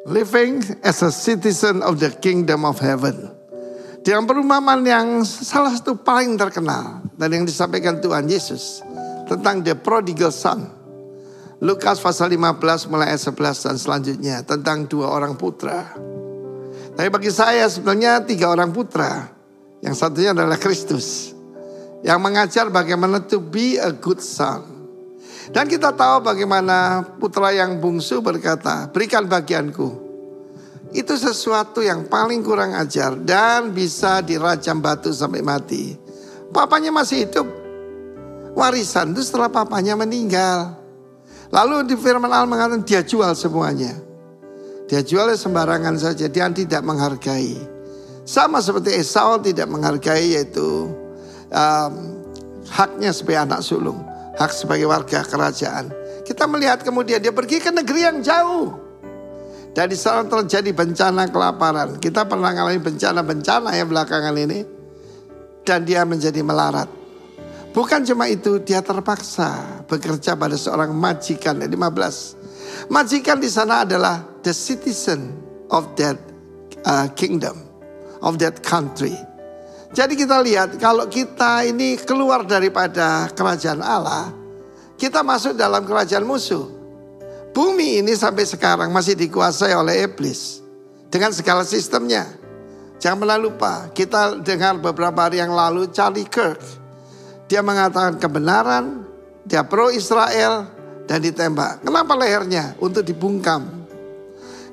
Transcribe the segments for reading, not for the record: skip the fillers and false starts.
living as a citizen of the kingdom of heaven. Dalam perumpamaan yang salah satu paling terkenal dan yang disampaikan Tuhan Yesus tentang the prodigal son. Lukas pasal 15 mulai ayat 11 dan selanjutnya tentang 2 orang putra. Tapi bagi saya sebenarnya 3 orang putra. Yang satunya adalah Kristus yang mengajar bagaimana to be a good son. Dan kita tahu bagaimana putra yang bungsu berkata, berikan bagianku. Itu sesuatu yang paling kurang ajar dan bisa dirajam batu sampai mati. Papanya masih hidup. Warisan itu setelah papanya meninggal. Lalu di firman Allah mengatakan dia jual semuanya. Dia jualnya sembarangan saja, dia tidak menghargai. Sama seperti Esau tidak menghargai yaitu haknya sebagai anak sulung. Hak sebagai warga kerajaan. Kita melihat kemudian dia pergi ke negeri yang jauh. Dan di sana terjadi bencana kelaparan. Kita pernah mengalami bencana-bencana ya belakangan ini. Dan dia menjadi melarat. Bukan cuma itu, dia terpaksa bekerja pada seorang majikan. 15. Majikan di sana adalah the citizen of that kingdom, of that country. Jadi kita lihat kalau kita ini keluar daripada kerajaan Allah, kita masuk dalam kerajaan musuh. Bumi ini sampai sekarang masih dikuasai oleh iblis dengan segala sistemnya. Jangan pernah lupa, kita dengar beberapa hari yang lalu Charlie Kirk. Dia mengatakan kebenaran, dia pro Israel dan ditembak. Kenapa lehernya? Untuk dibungkam.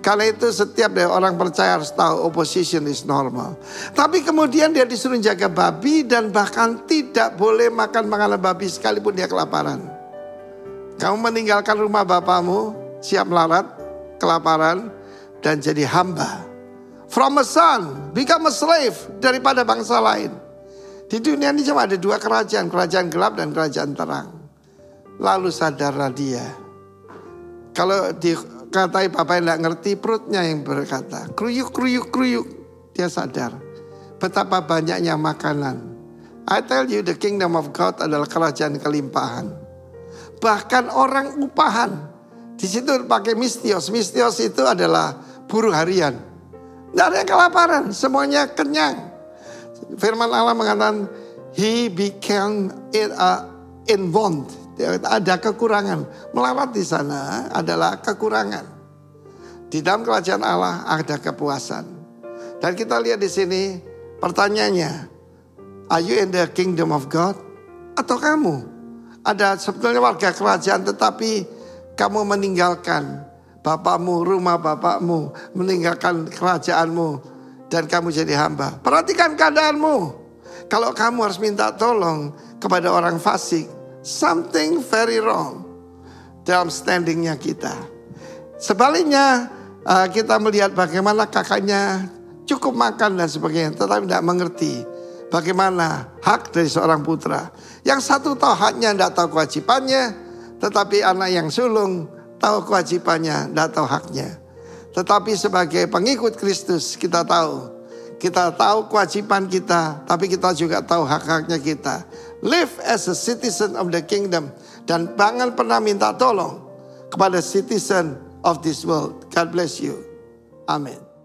Karena itu setiap orang percaya harus tahu opposition is normal. Tapi kemudian dia disuruh jaga babi dan bahkan tidak boleh makan makanan babi sekalipun dia kelaparan. Kamu meninggalkan rumah bapamu, siap melarat, kelaparan dan jadi hamba. From a son, become a slave daripada bangsa lain. Di dunia ini cuma ada 2 kerajaan, kerajaan gelap dan kerajaan terang. Lalu sadarlah dia. Kalau dikatai bapak yang tidak ngerti, perutnya yang berkata, kruyuk, kruyuk, kruyuk. Dia sadar betapa banyaknya makanan. I tell you, the kingdom of God adalah kerajaan kelimpahan. Bahkan orang upahan. Di situ pakai mistios. Mistios itu adalah buruh harian. Tidak ada yang kelaparan, semuanya kenyang. Firman Allah mengatakan, he became in want. Ada kekurangan. Melarat di sana adalah kekurangan. Di dalam kerajaan Allah ada kepuasan. Dan kita lihat di sini pertanyaannya, are you in the kingdom of God? Atau kamu ada sebetulnya warga kerajaan tetapi kamu meninggalkan bapakmu, rumah bapakmu, meninggalkan kerajaanmu dan kamu jadi hamba. Perhatikan keadaanmu. Kalau kamu harus minta tolong kepada orang fasik, something very wrong dalam standingnya kita. Sebaliknya kita melihat bagaimana kakaknya cukup makan dan sebagainya, tetapi tidak mengerti bagaimana hak dari seorang putra. Yang satu tahu haknya, tidak tahu kewajibannya, tetapi anak yang sulung tahu kewajibannya, tidak tahu haknya. Tetapi sebagai pengikut Kristus kita tahu kewajiban kita, tapi kita juga tahu hak-haknya kita. Live as a citizen of the kingdom. Dan jangan pernah minta tolong kepada citizen of this world. God bless you. Amen.